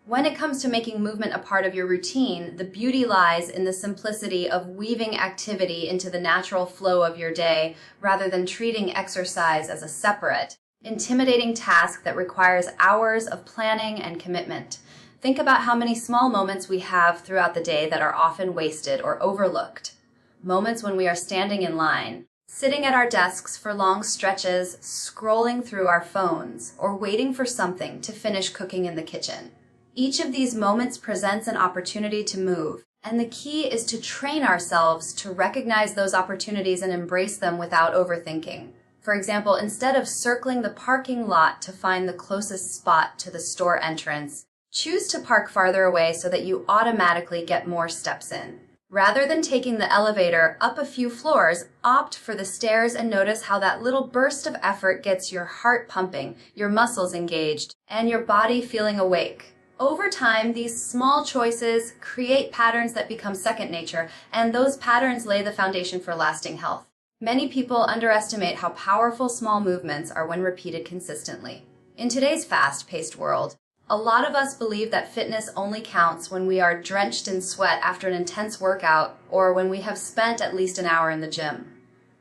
When it comes to making movement a part of your routine, the beauty lies in the simplicity of weaving activity into the natural flow of your day rather than treating exercise as a separate, intimidating task that requires hours of planning and commitment. Think about how many small moments we have throughout the day that are often wasted or overlooked. Moments when we are standing in line, sitting at our desks for long stretches, scrolling through our phones, or waiting for something to finish cooking in the kitchen. Each of these moments presents an opportunity to move, and the key is to train ourselves to recognize those opportunities and embrace them without overthinking. For example, instead of circling the parking lot to find the closest spot to the store entrance, choose to park farther away so that you automatically get more steps in. Rather than taking the elevator up a few floors, opt for the stairs and notice how that little burst of effort gets your heart pumping, your muscles engaged, and your body feeling awake. Over time, these small choices create patterns that become second nature, and those patterns lay the foundation for lasting health. Many people underestimate how powerful small movements are when repeated consistently. In today's fast-paced world, a lot of us believe that fitness only counts when we are drenched in sweat after an intense workout or when we have spent at least an hour in the gym.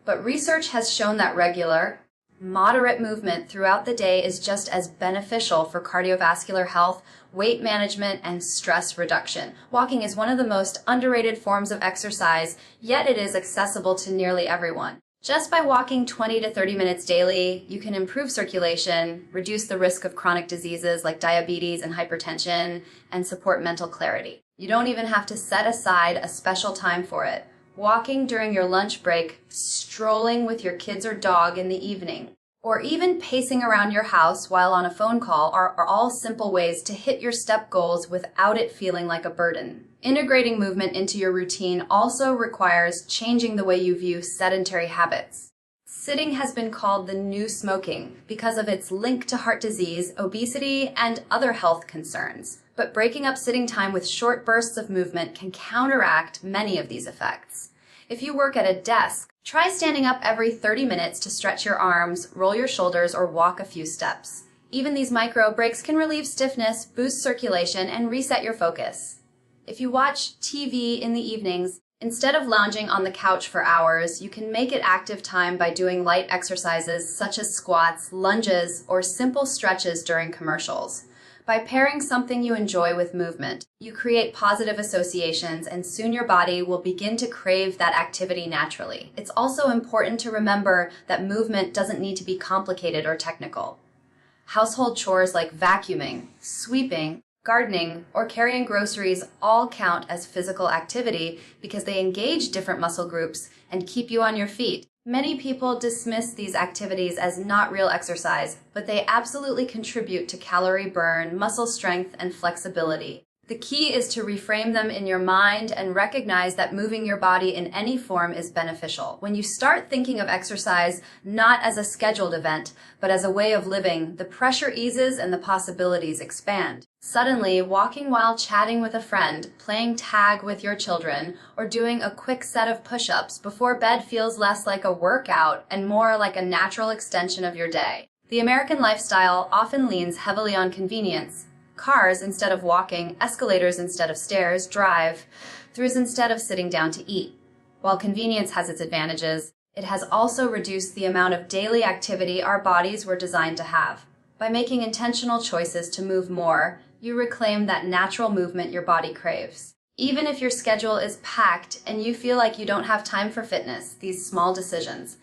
But research has shown that regular, moderate movement throughout the day is just as beneficial for cardiovascular health, weight management, and stress reduction. Walking is one of the most underrated forms of exercise, yet it is accessible to nearly everyone. Just by walking 20 to 30 minutes daily, you can improve circulation, reduce the risk of chronic diseases like diabetes and hypertension, and support mental clarity. You don't even have to set aside a special time for it. Walking during your lunch break, strolling with your kids or dog in the evening, or even pacing around your house while on a phone call are all simple ways to hit your step goals without it feeling like a burden. Integrating movement into your routine also requires changing the way you view sedentary habits. Sitting has been called the new smoking because of its link to heart disease, obesity, and other health concerns. But breaking up sitting time with short bursts of movement can counteract many of these effects. If you work at a desk, try standing up every 30 minutes to stretch your arms, roll your shoulders, or walk a few steps. Even these micro breaks can relieve stiffness, boost circulation, and reset your focus. If you watch TV in the evenings, instead of lounging on the couch for hours, you can make it active time by doing light exercises such as squats, lunges, or simple stretches during commercials. By pairing something you enjoy with movement, you create positive associations, and soon your body will begin to crave that activity naturally. It's also important to remember that movement doesn't need to be complicated or technical. Household chores like vacuuming, sweeping, gardening, or carrying groceries all count as physical activity because they engage different muscle groups and keep you on your feet. Many people dismiss these activities as not real exercise, but they absolutely contribute to calorie burn, muscle strength, and flexibility. The key is to reframe them in your mind and recognize that moving your body in any form is beneficial. When you start thinking of exercise not as a scheduled event, but as a way of living, the pressure eases and the possibilities expand. Suddenly, walking while chatting with a friend, playing tag with your children, or doing a quick set of push-ups before bed feels less like a workout and more like a natural extension of your day. The American lifestyle often leans heavily on convenience. Cars instead of walking, escalators instead of stairs, drive-throughs instead of sitting down to eat. While convenience has its advantages, it has also reduced the amount of daily activity our bodies were designed to have. By making intentional choices to move more, you reclaim that natural movement your body craves. Even if your schedule is packed and you feel like you don't have time for fitness, these small decisions,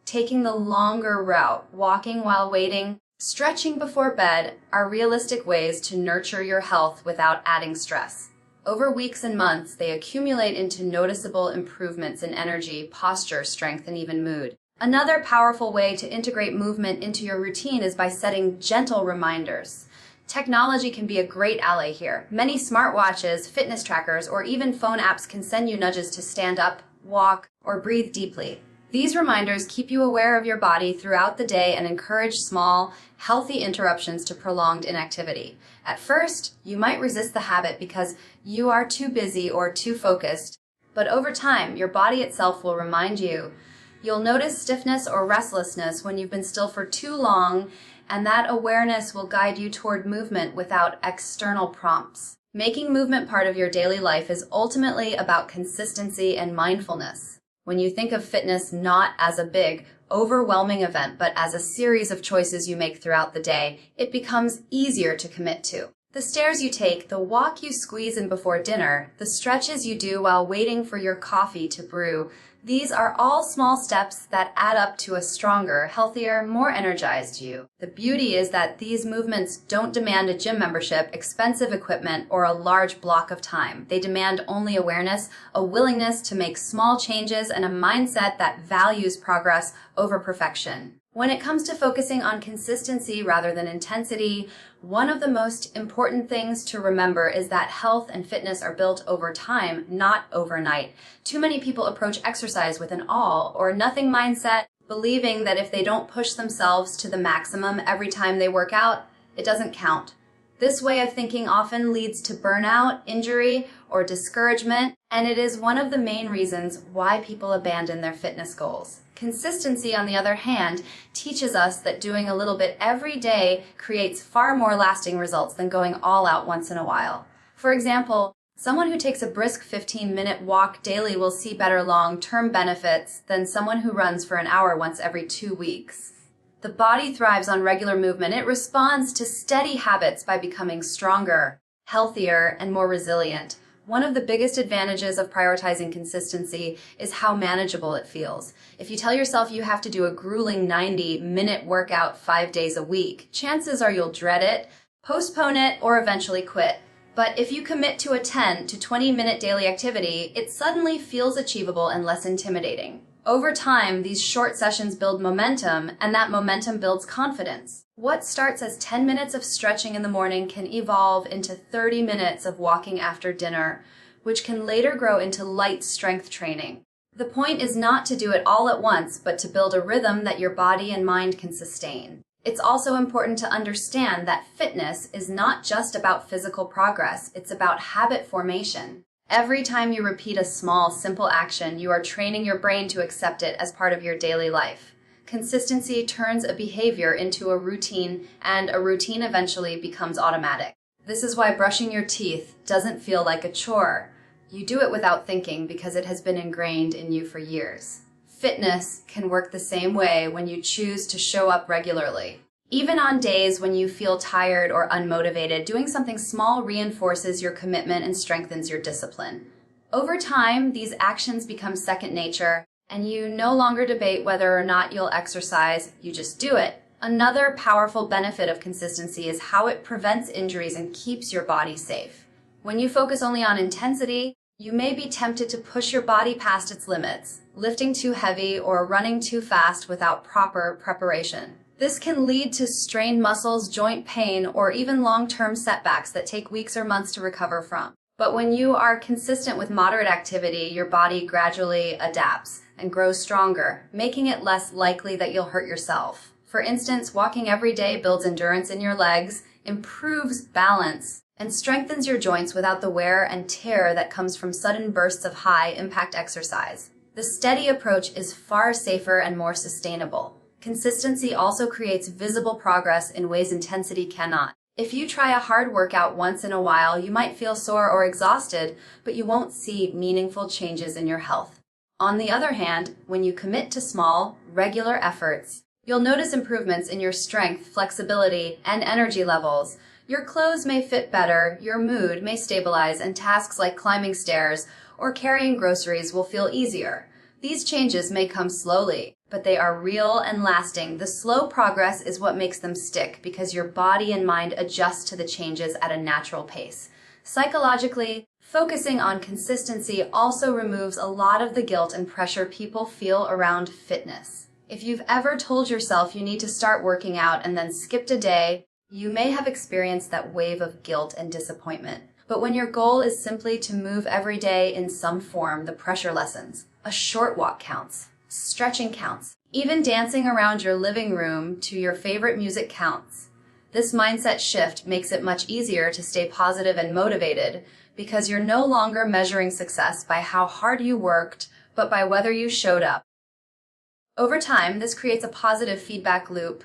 taking the longer route, walking while waiting, stretching before bed are realistic ways to nurture your health without adding stress. Over weeks and months, they accumulate into noticeable improvements in energy, posture, strength, and even mood. Another powerful way to integrate movement into your routine is by setting gentle reminders. Technology can be a great ally here. Many smartwatches, fitness trackers, or even phone apps can send you nudges to stand up, walk, or breathe deeply. These reminders keep you aware of your body throughout the day and encourage small, healthy interruptions to prolonged inactivity. At first, you might resist the habit because you are too busy or too focused, but over time, your body itself will remind you. You'll notice stiffness or restlessness when you've been still for too long, and that awareness will guide you toward movement without external prompts. Making movement part of your daily life is ultimately about consistency and mindfulness. When you think of fitness not as a big, overwhelming event, but as a series of choices you make throughout the day, it becomes easier to commit to. The stairs you take, the walk you squeeze in before dinner, the stretches you do while waiting for your coffee to brew, these are all small steps that add up to a stronger, healthier, more energized you. The beauty is that these movements don't demand a gym membership, expensive equipment, or a large block of time. They demand only awareness, a willingness to make small changes, and a mindset that values progress over perfection. When it comes to focusing on consistency rather than intensity, one of the most important things to remember is that health and fitness are built over time, not overnight. Too many people approach exercise with an all or nothing mindset, believing that if they don't push themselves to the maximum every time they work out, it doesn't count. This way of thinking often leads to burnout, injury, or discouragement, and it is one of the main reasons why people abandon their fitness goals. Consistency, on the other hand, teaches us that doing a little bit every day creates far more lasting results than going all out once in a while. For example, someone who takes a brisk 15-minute walk daily will see better long-term benefits than someone who runs for an hour once every 2 weeks. The body thrives on regular movement. It responds to steady habits by becoming stronger, healthier, and more resilient. One of the biggest advantages of prioritizing consistency is how manageable it feels. If you tell yourself you have to do a grueling 90-minute workout 5 days a week, chances are you'll dread it, postpone it, or eventually quit. But if you commit to a 10 to 20-minute daily activity, it suddenly feels achievable and less intimidating. Over time, these short sessions build momentum, and that momentum builds confidence. What starts as 10 minutes of stretching in the morning can evolve into 30 minutes of walking after dinner, which can later grow into light strength training. The point is not to do it all at once, but to build a rhythm that your body and mind can sustain. It's also important to understand that fitness is not just about physical progress, it's about habit formation. Every time you repeat a small, simple action, you are training your brain to accept it as part of your daily life. Consistency turns a behavior into a routine, and a routine eventually becomes automatic. This is why brushing your teeth doesn't feel like a chore. You do it without thinking because it has been ingrained in you for years. Fitness can work the same way when you choose to show up regularly. Even on days when you feel tired or unmotivated, doing something small reinforces your commitment and strengthens your discipline. Over time, these actions become second nature, and you no longer debate whether or not you'll exercise, you just do it. Another powerful benefit of consistency is how it prevents injuries and keeps your body safe. When you focus only on intensity, you may be tempted to push your body past its limits, lifting too heavy or running too fast without proper preparation. This can lead to strained muscles, joint pain, or even long-term setbacks that take weeks or months to recover from. But when you are consistent with moderate activity, your body gradually adapts and grows stronger, making it less likely that you'll hurt yourself. For instance, walking every day builds endurance in your legs, improves balance, and strengthens your joints without the wear and tear that comes from sudden bursts of high-impact exercise. The steady approach is far safer and more sustainable. Consistency also creates visible progress in ways intensity cannot. If you try a hard workout once in a while, you might feel sore or exhausted, but you won't see meaningful changes in your health. On the other hand, when you commit to small, regular efforts, you'll notice improvements in your strength, flexibility, and energy levels. Your clothes may fit better, your mood may stabilize, and tasks like climbing stairs or carrying groceries will feel easier. These changes may come slowly, but they are real and lasting. The slow progress is what makes them stick because your body and mind adjust to the changes at a natural pace. Psychologically, focusing on consistency also removes a lot of the guilt and pressure people feel around fitness. If you've ever told yourself you need to start working out and then skipped a day, you may have experienced that wave of guilt and disappointment. But when your goal is simply to move every day in some form, the pressure lessens. A short walk counts. Stretching counts. Even dancing around your living room to your favorite music counts. This mindset shift makes it much easier to stay positive and motivated because you're no longer measuring success by how hard you worked, but by whether you showed up. Over time, this creates a positive feedback loop.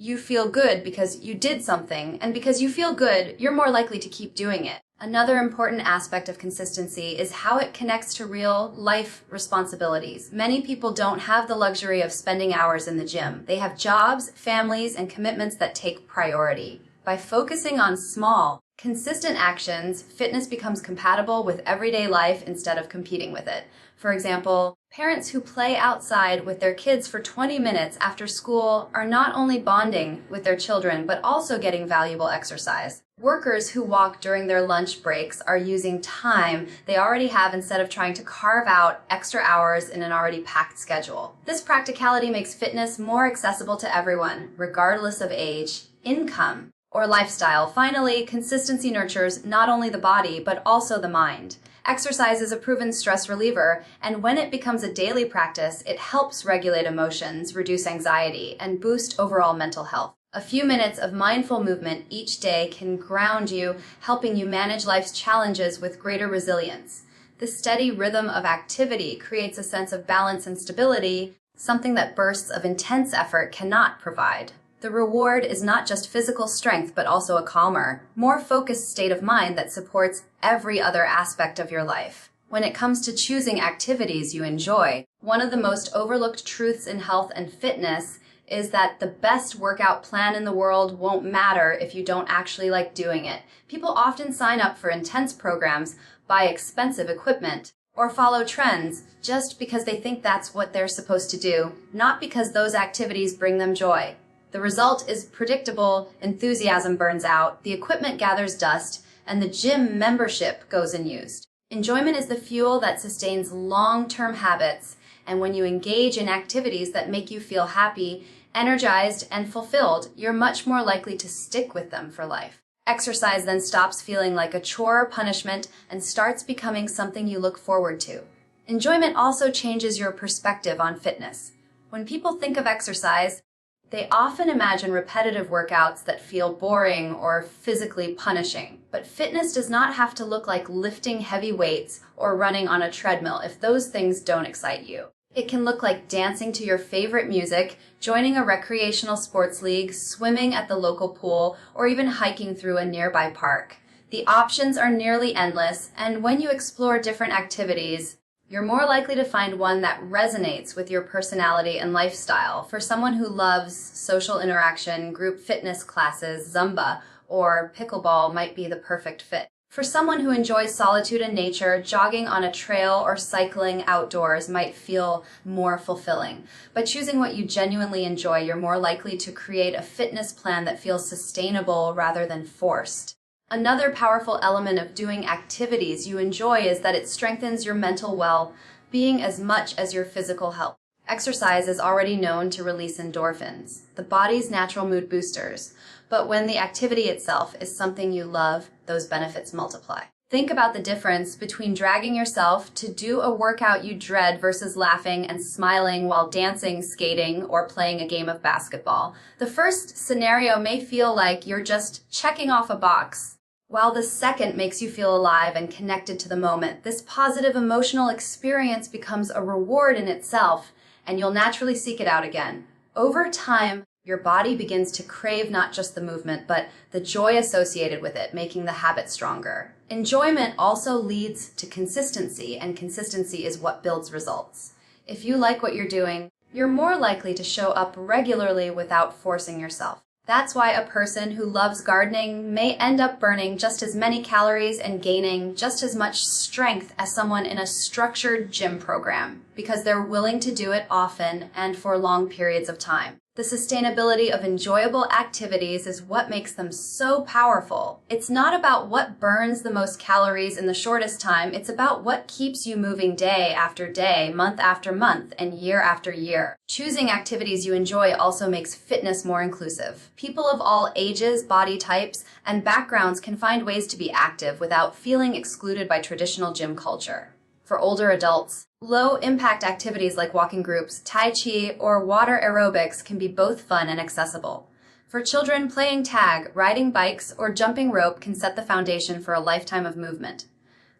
You feel good because you did something, and because you feel good, you're more likely to keep doing it. Another important aspect of consistency is how it connects to real life responsibilities. Many people don't have the luxury of spending hours in the gym. They have jobs, families, and commitments that take priority. By focusing on small, consistent actions, fitness becomes compatible with everyday life instead of competing with it. For example, parents who play outside with their kids for 20 minutes after school are not only bonding with their children, but also getting valuable exercise. Workers who walk during their lunch breaks are using time they already have instead of trying to carve out extra hours in an already packed schedule. This practicality makes fitness more accessible to everyone, regardless of age, income, or lifestyle. Finally, consistency nurtures not only the body, but also the mind. Exercise is a proven stress reliever, and when it becomes a daily practice, it helps regulate emotions, reduce anxiety, and boost overall mental health. A few minutes of mindful movement each day can ground you, helping you manage life's challenges with greater resilience. The steady rhythm of activity creates a sense of balance and stability, something that bursts of intense effort cannot provide. The reward is not just physical strength, but also a calmer, more focused state of mind that supports every other aspect of your life. When it comes to choosing activities you enjoy, one of the most overlooked truths in health and fitness is that the best workout plan in the world won't matter if you don't actually like doing it. People often sign up for intense programs, buy expensive equipment, or follow trends just because they think that's what they're supposed to do, not because those activities bring them joy. The result is predictable, enthusiasm burns out, the equipment gathers dust, and the gym membership goes unused. Enjoyment is the fuel that sustains long-term habits, and when you engage in activities that make you feel happy, energized, and fulfilled, you're much more likely to stick with them for life. Exercise then stops feeling like a chore or punishment and starts becoming something you look forward to. Enjoyment also changes your perspective on fitness. When people think of exercise, they often imagine repetitive workouts that feel boring or physically punishing. But fitness does not have to look like lifting heavy weights or running on a treadmill if those things don't excite you. It can look like dancing to your favorite music, joining a recreational sports league, swimming at the local pool, or even hiking through a nearby park. The options are nearly endless, and when you explore different activities, you're more likely to find one that resonates with your personality and lifestyle. For someone who loves social interaction, group fitness classes, Zumba, or pickleball might be the perfect fit. For someone who enjoys solitude and nature, jogging on a trail or cycling outdoors might feel more fulfilling. By choosing what you genuinely enjoy, you're more likely to create a fitness plan that feels sustainable rather than forced. Another powerful element of doing activities you enjoy is that it strengthens your mental well-being as much as your physical health. Exercise is already known to release endorphins, the body's natural mood boosters, but when the activity itself is something you love, those benefits multiply. Think about the difference between dragging yourself to do a workout you dread versus laughing and smiling while dancing, skating, or playing a game of basketball. The first scenario may feel like you're just checking off a box, while the second makes you feel alive and connected to the moment. This positive emotional experience becomes a reward in itself, and you'll naturally seek it out again. Over time, your body begins to crave not just the movement, but the joy associated with it, making the habit stronger. Enjoyment also leads to consistency, and consistency is what builds results. If you like what you're doing, you're more likely to show up regularly without forcing yourself. That's why a person who loves gardening may end up burning just as many calories and gaining just as much strength as someone in a structured gym program, because they're willing to do it often and for long periods of time. The sustainability of enjoyable activities is what makes them so powerful. It's not about what burns the most calories in the shortest time. It's about what keeps you moving day after day, month after month, and year after year. Choosing activities you enjoy also makes fitness more inclusive. People of all ages, body types, and backgrounds can find ways to be active without feeling excluded by traditional gym culture. For older adults, low-impact activities like walking groups, tai chi, or water aerobics can be both fun and accessible. For children, playing tag, riding bikes, or jumping rope can set the foundation for a lifetime of movement.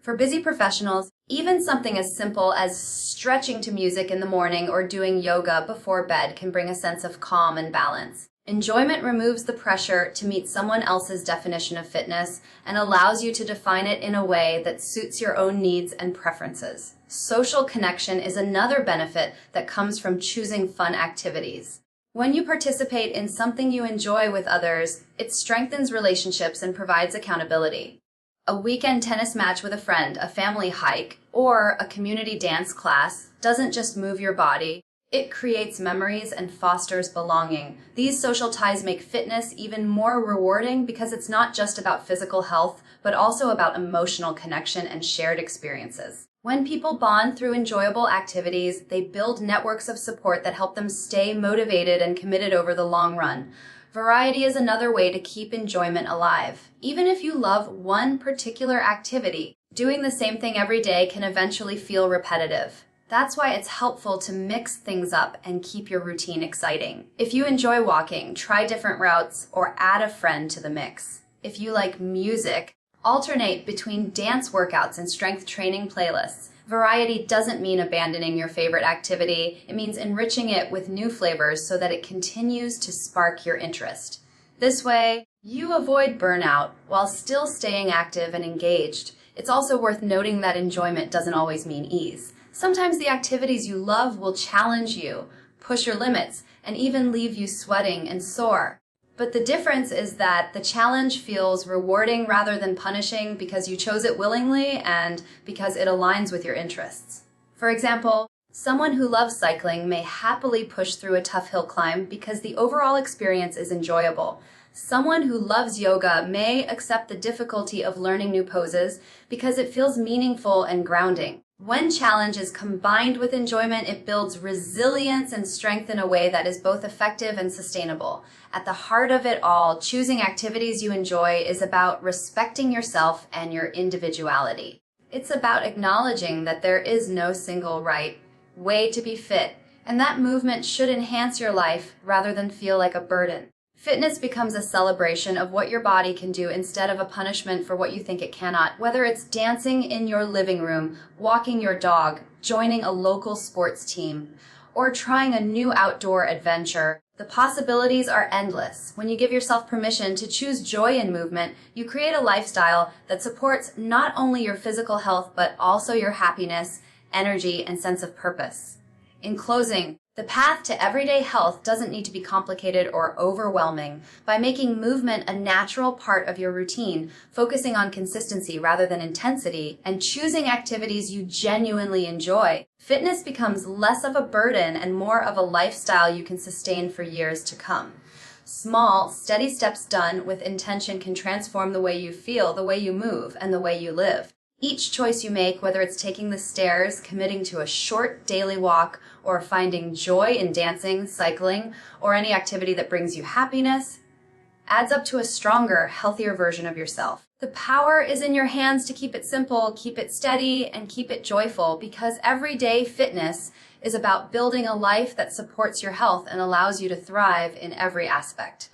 For busy professionals, even something as simple as stretching to music in the morning or doing yoga before bed can bring a sense of calm and balance. Enjoyment removes the pressure to meet someone else's definition of fitness and allows you to define it in a way that suits your own needs and preferences. Social connection is another benefit that comes from choosing fun activities. When you participate in something you enjoy with others, it strengthens relationships and provides accountability. A weekend tennis match with a friend, a family hike, or a community dance class doesn't just move your body. It creates memories and fosters belonging. These social ties make fitness even more rewarding because it's not just about physical health, but also about emotional connection and shared experiences. When people bond through enjoyable activities, they build networks of support that help them stay motivated and committed over the long run. Variety is another way to keep enjoyment alive. Even if you love one particular activity, doing the same thing every day can eventually feel repetitive. That's why it's helpful to mix things up and keep your routine exciting. If you enjoy walking, try different routes or add a friend to the mix. If you like music, alternate between dance workouts and strength training playlists. Variety doesn't mean abandoning your favorite activity. It means enriching it with new flavors so that it continues to spark your interest. This way, you avoid burnout while still staying active and engaged. It's also worth noting that enjoyment doesn't always mean ease. Sometimes the activities you love will challenge you, push your limits, and even leave you sweating and sore. But the difference is that the challenge feels rewarding rather than punishing because you chose it willingly and because it aligns with your interests. For example, someone who loves cycling may happily push through a tough hill climb because the overall experience is enjoyable. Someone who loves yoga may accept the difficulty of learning new poses because it feels meaningful and grounding. When challenge is combined with enjoyment, it builds resilience and strength in a way that is both effective and sustainable. At the heart of it all, choosing activities you enjoy is about respecting yourself and your individuality. It's about acknowledging that there is no single right way to be fit, and that movement should enhance your life rather than feel like a burden. Fitness becomes a celebration of what your body can do instead of a punishment for what you think it cannot. Whether it's dancing in your living room, walking your dog, joining a local sports team, or trying a new outdoor adventure, the possibilities are endless. When you give yourself permission to choose joy in movement, you create a lifestyle that supports not only your physical health, but also your happiness, energy, and sense of purpose. In closing, the path to everyday health doesn't need to be complicated or overwhelming. By making movement a natural part of your routine, focusing on consistency rather than intensity, and choosing activities you genuinely enjoy, fitness becomes less of a burden and more of a lifestyle you can sustain for years to come. Small, steady steps done with intention can transform the way you feel, the way you move, and the way you live. Each choice you make, whether it's taking the stairs, committing to a short daily walk, or finding joy in dancing, cycling, or any activity that brings you happiness, adds up to a stronger, healthier version of yourself. The power is in your hands to keep it simple, keep it steady, and keep it joyful, because everyday fitness is about building a life that supports your health and allows you to thrive in every aspect.